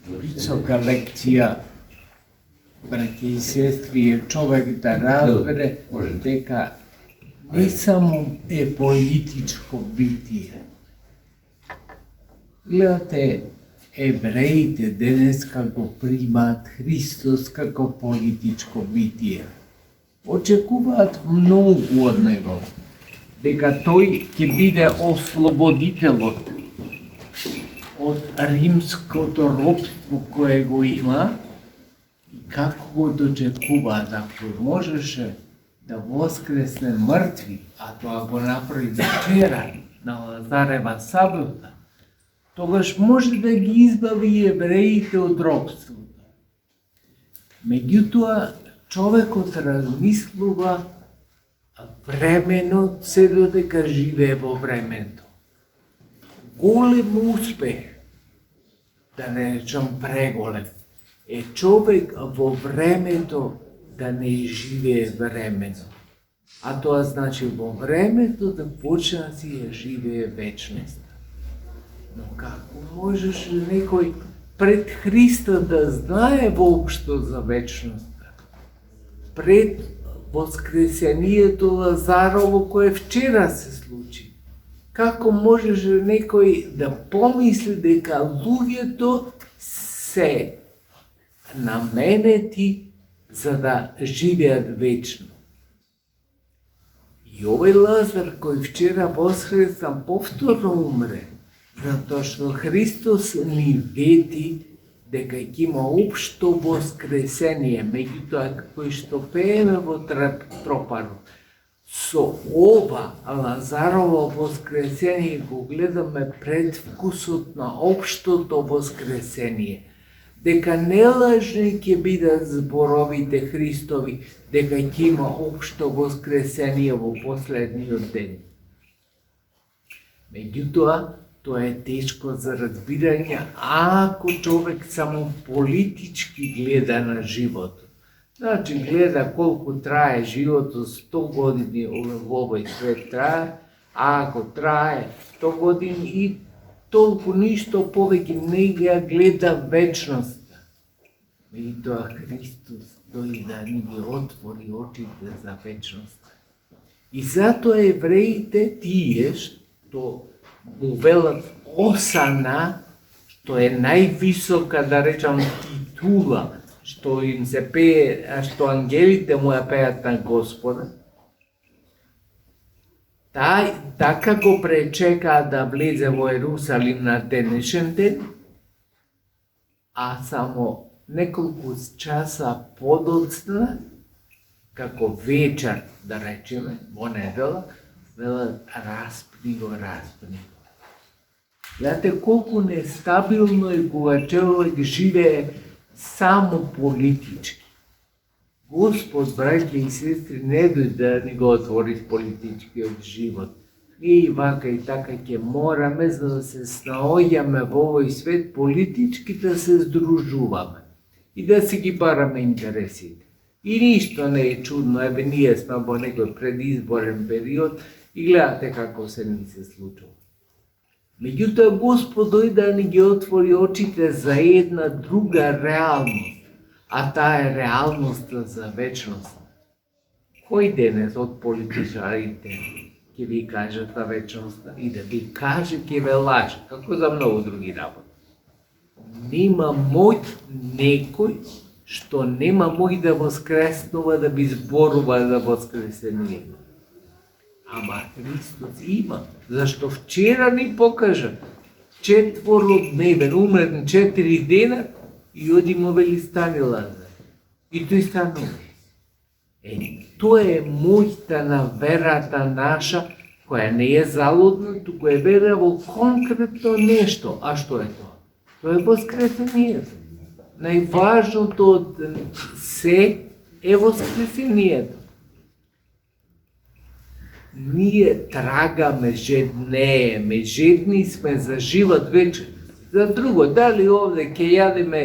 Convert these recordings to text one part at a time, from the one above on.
висока лекција, браќи и сестри, е човек да разбере дека не само е политичко битие. Гледате, евреите денеска го примаат Христос како политичко битие. Очекуваат многу од него, дека тој ќе биде ослободителот од римското робство кое го има и како го дочекуваат, ако можеше да воскресне мртви, а тоа го направи вчера на Лазарева сабота, тогаш може да ги избави евреите од робството. Меѓутоа, човекот размислува времено, се додека живее во времето. Голем успех, да не речам преголем, е човек во времето да не живее времено. А тоа значи во времето да почне да си ја живее вечност. Но како можеш некој пред Христа да знае воопшто за вечноста? Пред воскресението Лазарово кое вчера се случи. Како можеш некој да помисли дека луѓето се наменети за да живеат вечно? И овој Лазар кој вчера воскресна повторно умре, затоа што Христос ни вети дека ќе има општо воскресение, меѓутоа како што пееме во тропарот. Со ова Лазарово воскресение го гледаме предвкусот на општото воскресение, дека нелажни ќе бидат зборовите Христови, дека ќе има општо воскресение во последниот ден. Меѓутоа, тоа е тешко за разбирање ако човек само политички гледа на животот. Значи гледа колку трае животот, 100 години во овој свет трае, а ако трае 100 години и толку ништо повеќе не ја гледа вечноста. И тоа Христос дојде да ни ги отвори очите за вечноста. И затоа евреите тие што му велат осана, што е највисока, да речам, титула, што им се пее, а што ангелите му ја пеат на Господа, така го пречекаа да влезе во Ерусалим на денешен ден, а само неколку часа подоцна, како вечер, да речеме, во недела, велат распни го. Гледате колку нестабилно е кога човек живее само политички. Господ, браќа и сестри, не дојде да ни го отвори политичкиот живот. Ние и вака и така ќе мораме, за да се снаоѓаме во овој свет, политички да се здружуваме и да си ги бараме интересите. И ништо не е чудно, еве ние сме во некој предизборен период и гледате како се ни се случува. Меѓутоа Господ дојде да ни ги отвори очите за една друга реалност, а таа е реалноста за вечност. Кој денес од политичарите ќе ви каже за вечноста и да ви каже ќе ве лаже, како за многу други работи. Нема мој некој што нема мој да воскреснува, да би зборува за воскресението. Ама Христос има, зашто вчера ни покажа четвородневен, умрен 4 дена и оди му вели стани Лазар. И тој станува. Тоа е моќта на верата наша, која не е залудна, туку е вера во конкретно нешто. А што е тоа? Тоа е воскресението. Најважното од се е воскресението. Ние трагаме, жеднееме, жедни сме за живот вече. За друго, дали овде ќе јадеме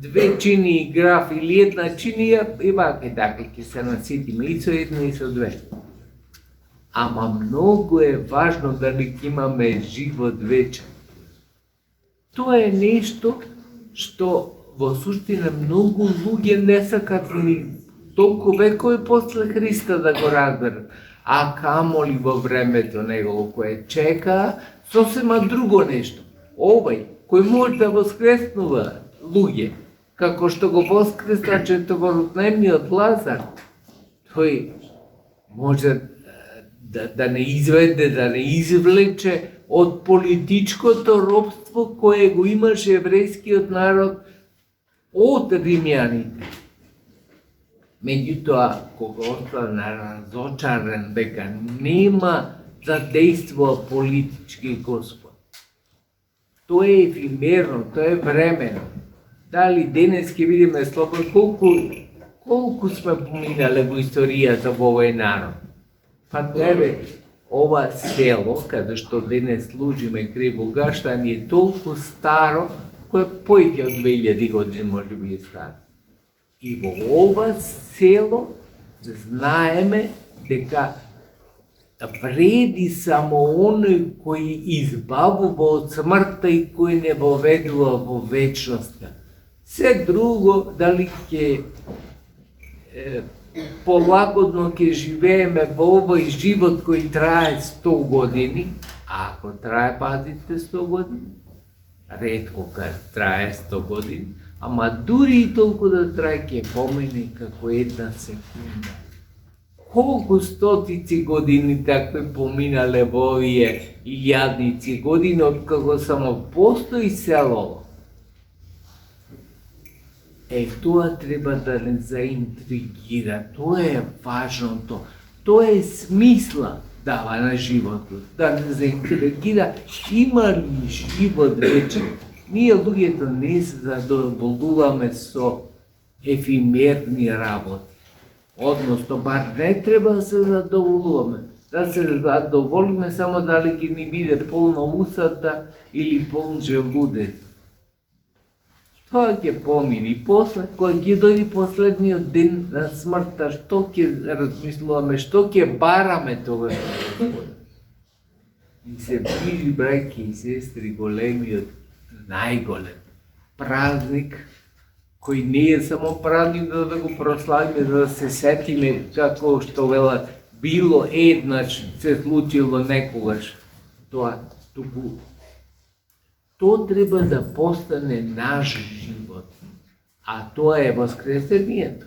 2 чинии граф или 1 чинија, и вака и така ќе се наситиме и со 1 и со 2. Ама многу е важно дали ќе имаме живот вече. Тоа е нешто што во суштина многу луѓе не сакат ни толку векови после Христа да го разберат, а камоли во времето негово кое чека сосема друго нешто. Овај кој може да воскреснува луѓе, како што го воскресна четвородневниот Лазар, тој може да не изведе, да не извлече од политичкото робство кое го имаше еврејскиот народ од римјаните. Меѓутоа, кога остана разочарен дека нема да действува политички Господ, тоа е ефимерно, тоа е времено. Дали денес ќе видиме слободно колку сме поминале во историјата во овој народ. Па тебе, ова село, каде што денес служиме крај Бугаштан, е толку старо, кое поиќе од 2000 години може би е старо. И во ова село знаеме дека вреди само оној кој избавува од смртта и кој не воведува во вечноста. Се друго, дали ќе полагодно ќе живееме во овој живот кој трае 100 години, а ако трае, пазите, 100 години, ретко кога трае 100 години, ама дури и толку да трае ќе помине како една секунда. Колку стотици години такви поминале во овие илјадници години откако само постои селово. Тоа треба да не заинтригира, тоа е важното, тоа е смисла дава на животот, да не заинтригира има ли живот вечен. Ние луѓето не се задоволуваме со ефимерни работи. Односно, бар не треба да се задоволуваме. Да се задоволиме само дали ќе ни биде полна усата или полн желудец. Тоа ќе помини. После, кога ќе дојде последниот ден на смртта, што ќе размислуваме, што ќе бараме тогаш? И се ближи, браќи и сестри, големиот, најголем празник, кој не е само празник да го прославиме, да се сетиме како што вела било еднаш се случило некогаш. Тоа треба да постане наш живот, а тоа е воскресението.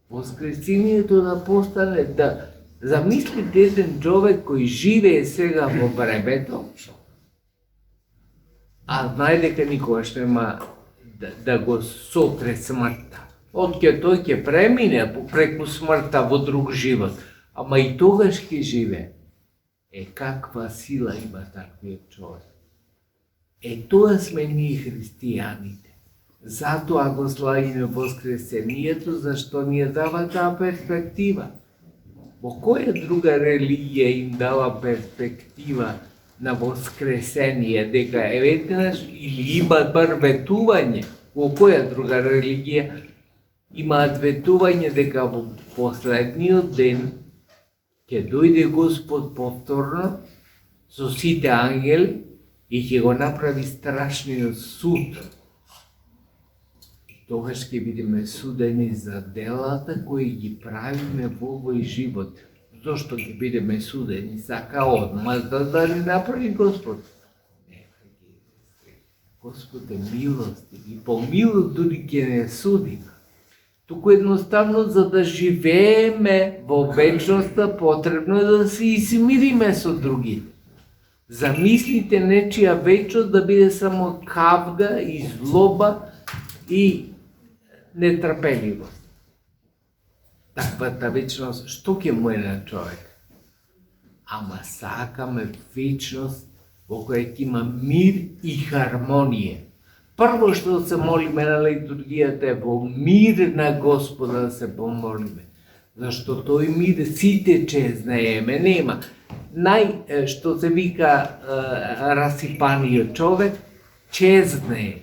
Воскресението да постане, да замислите еден човек кој живее сега во времето, а знае дека никогаш нема да го сотре смртта. Откако тој ќе премине преку смртта во друг живот, ама и тогаш ќе живее. Каква сила има таквиот човек? Тоа сме ние христијаните. Затоа го славиме воскресението, зашто ни дава таа перспектива. Во која друга религија им дава перспектива на воскресение, дека веднаш или имат бар ветување? Во која друга религија имаат ветување дека во последниот ден ќе дојде Господ повторно со сите ангели и ќе го направи страшниот суд. Тогаш ќе бидеме судени за делата кои ги правиме во овој живот. Зошто ќе бидеме судени? Сака одмаз да ни направи Господ. Господ е милостив и по милост дури ќе не суди. Туку едноставно за да живееме во вечноста потребно е да се измириме со другите. Замислите нечија вечност да биде само кавга и злоба и нетрпеливост. Таквата вечност, што ќе му е на човек? Ама сакаме вечност во која ќе има мир и хармонија. Прво што се молиме на литургијата е во мир на Господа да се помолиме. Зашто тој мир сите чезнаеме, нема. Што се вика расипаниот човек, чезне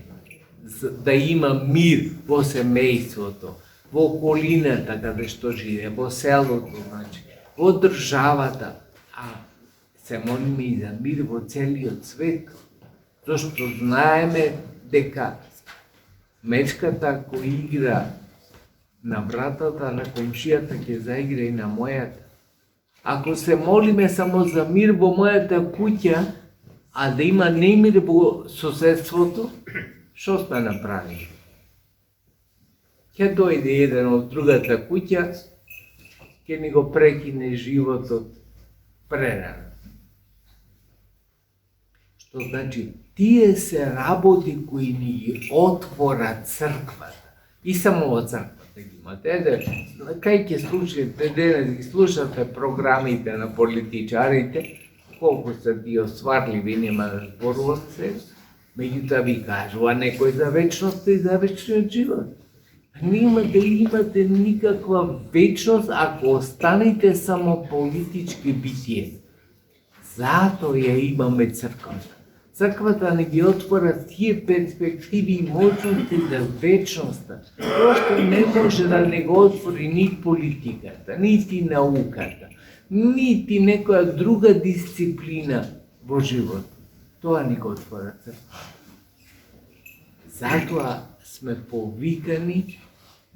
да има мир во семејството, во околината каде што живее, во селото, значи, во државата, а се молиме и за мир во целиот свет, зашто знаеме дека Мечката која игра на вратата на комшијата ќе заигра и на мојата. Ако се молиме само за мир во мојата куќа, а да има немир во соседството, што сме направили? Ќе дојде еден од другата куќа, ќе ни го прекине животот прерано. Што значи, тие се работи кои ни ги отвора црквата. И само во црквата ги имате. Кај ќе слушате, денес ги слушате програмите на политичарите, колку се тие осварливи, нема да зборувам се, меѓутоа ви кажува некој за вечност и за вечниот живот. Нема да имате никаква вечност ако останете само политички битие. Затоа ја имаме црквата. Црквата не ги отвора тие перспективи и можности за вечноста. Тоа што не може да не го отвори ни политиката, нити науката, нити некоја друга дисциплина во живот. Тоа ни го отвора црквата. Затоа сме повикани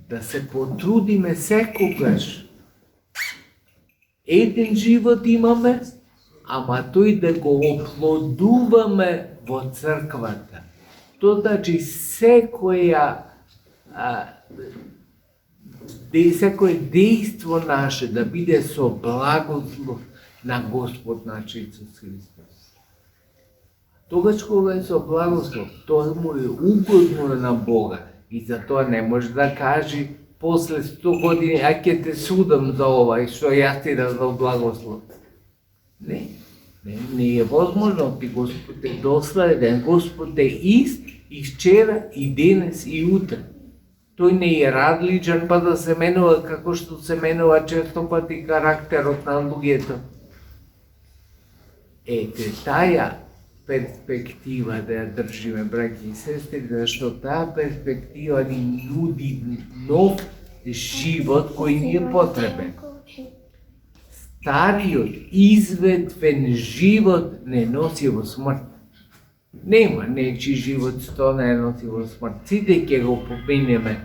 да се потрудиме секогаш. Еден живот имаме, ама тој да го оплодуваме во црквата. Тоа значи секое дејство наше да биде со благослов на Господ наш Исус Христос. Тогаш кога е со благослов, тоа му е угодно на Бога. И затоа не може да кажи после 100 години, а ќе те судам за ова и што јас ти дадов благослов. Не е возможно, ти Господ е доследен, Господ е ист и вчера, и денес, и утре. Тој не е различен па да се менува како што се менува често пати карактерот на луѓето. Ете, таја перспектива да ја држиме, браќи и сестри, зашто таа перспектива ни нуди нов живот кој ни е потребен. Стариот, изветвен живот не носи во смрт. Нема нечи живот што не носи во смрт. Сите ќе го поминеме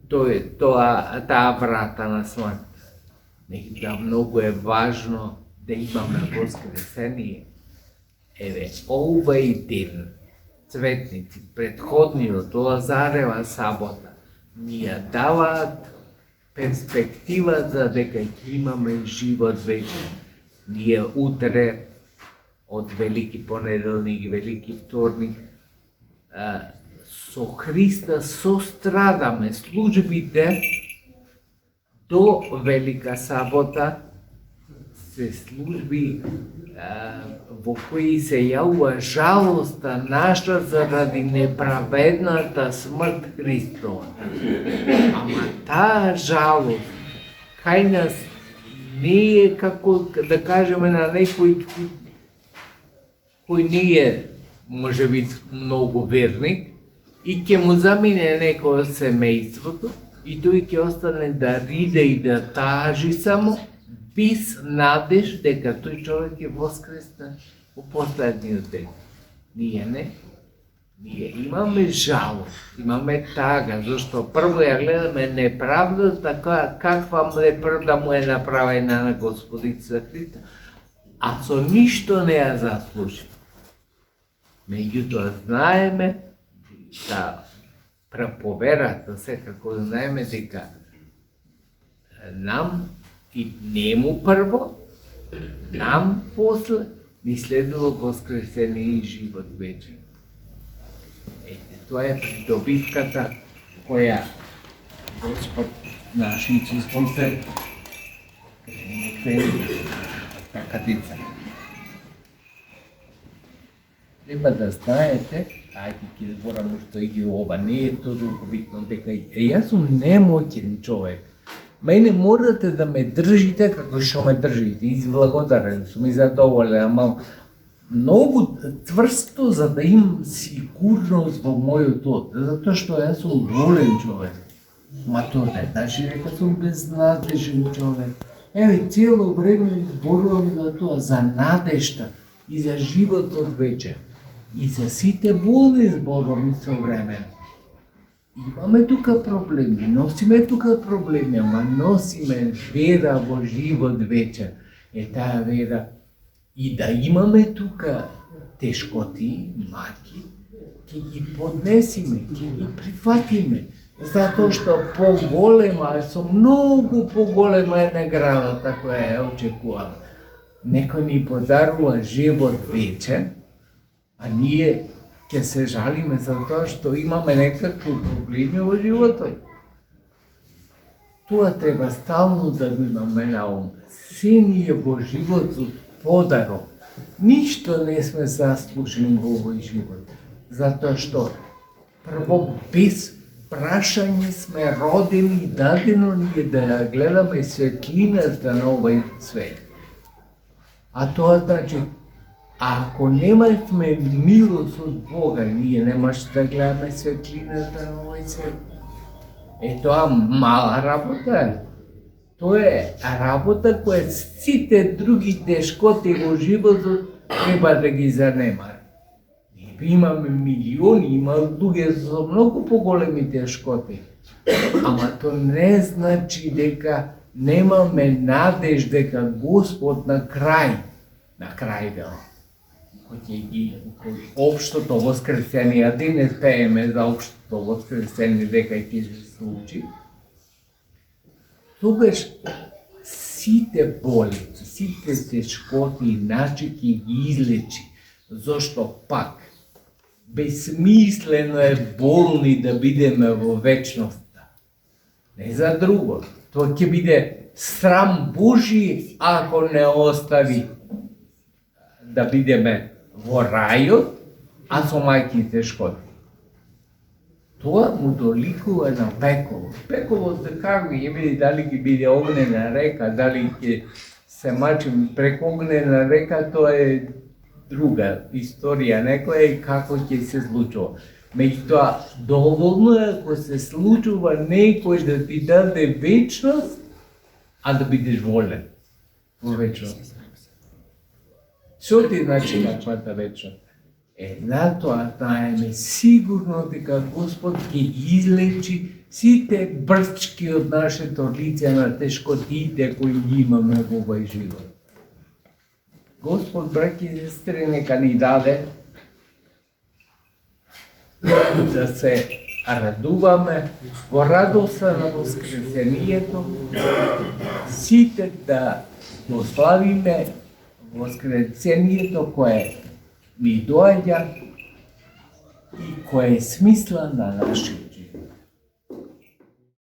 таа врата на смрт. Меѓутоа многу е важно да имаме воскресение. Еве, овај ден, цветници, предходниот Лазарева сабота, ни ја даваат перспектива за дека ќе имаме живот вечен. Ние утре, од Велики понеделник и Велики вторник, со Христа сострадаме службите до Велика сабота, се служби во кои се јавува жалоста наша заради неправедната смрт Христова. Ама таа жалост кај нас не е како да кажеме на некој кој не е може би многу верник и ќе му замине некој од семејството и тој ќе остане да риде и да тажи само без надеж дека тој човек е воскресна во последниот ден. Ние не. Ние имаме жалост, имаме тага, зашто прво ја гледаме неправдата, каква неправда му е направена на Господица Христа, а со ништо не ја заслужи. Меѓутоа знаеме да проповерата, секако знаеме дека нам и нему прво, нам после, ни следува воскресение и живот вечен. Ете, тоа е придобивката која Господ наш Исус Христос така дица. Треба да знаете, ајде ќе зборам што иде ова, не е толку битно дека јас сум немоќен човек. Мене морате да ме држите како што ме држите. Изблагодарен сум и задоволен, ама многу цврсто за да имам сигурност во мојот од, затоа што јас сум волен човек. Ма тоа не значи дека сум безнадежен човек. Еве, цело време зборувам за тоа, за надежта и за животот вече. И за сите болни зборувам со време. Имаме тука проблеми, носиме тука проблеми, ама носиме вера во живот вече. Таа вера и да имаме тука тешкоти, маки, ќе ги поднесиме, ќе ги прифатиме, затоа што поголема, со многу поголема е наградата која ја очекуваме. Некој ни подарува живот вечен, а ние ќе се жалиме за тоа што имаме некакви проблеми во животот. Тоа треба стално да го имаме на ум. Се ние во животот подарок. Ништо не сме заслужени во овој живот. Затоа што прво без прашање сме родени и дадено ние да ја гледаме светлината на овој свет. А тоа значи, ако немавме милост од Бога, ние немаш да гледаме светлината на овој свет. Тоа мала работа е. Тоа е работа која сите други тешкоти во животот треба да ги занемаат. Имаме милиони, има луѓе со многу поголеми тешкоти. Ама тоа не значи дека немаме надеж дека Господ на крај дел, кој ќе ги општото воскресение, а да не спееме за општото воскресение дека ќе се случи, тогаш сите болести, сите тешкоти и начеки ги излечи. Зошто пак? Безсмислено е болни да бидеме во вечноста. Не за друго. Тоа ќе биде срам Божи ако не остави да бидеме во рајот, а со мајки тешкоти. Тоа му доликува на пеколот. Пеколот како ќе биде, дали ќе биде огнена река, дали ќе се мачим преку огнена река, тоа е друга историја некоја и како ќе се случува. Меѓутоа, доволно е ако се случува некој да ти даде вечност, а да бидеш волен во вечност. Што ти значи каквата вечност? Затоа знаеме сигурно дека Господ ќе излечи сите брчки од нашето лице на тешкотите кои ги имаме во овој живот. Господ, браќи и сестри, нека ни даде да се радуваме во радоста на воскресението, сите да го славиме воскресението кое ни доаѓа и кое е смисла на нашиот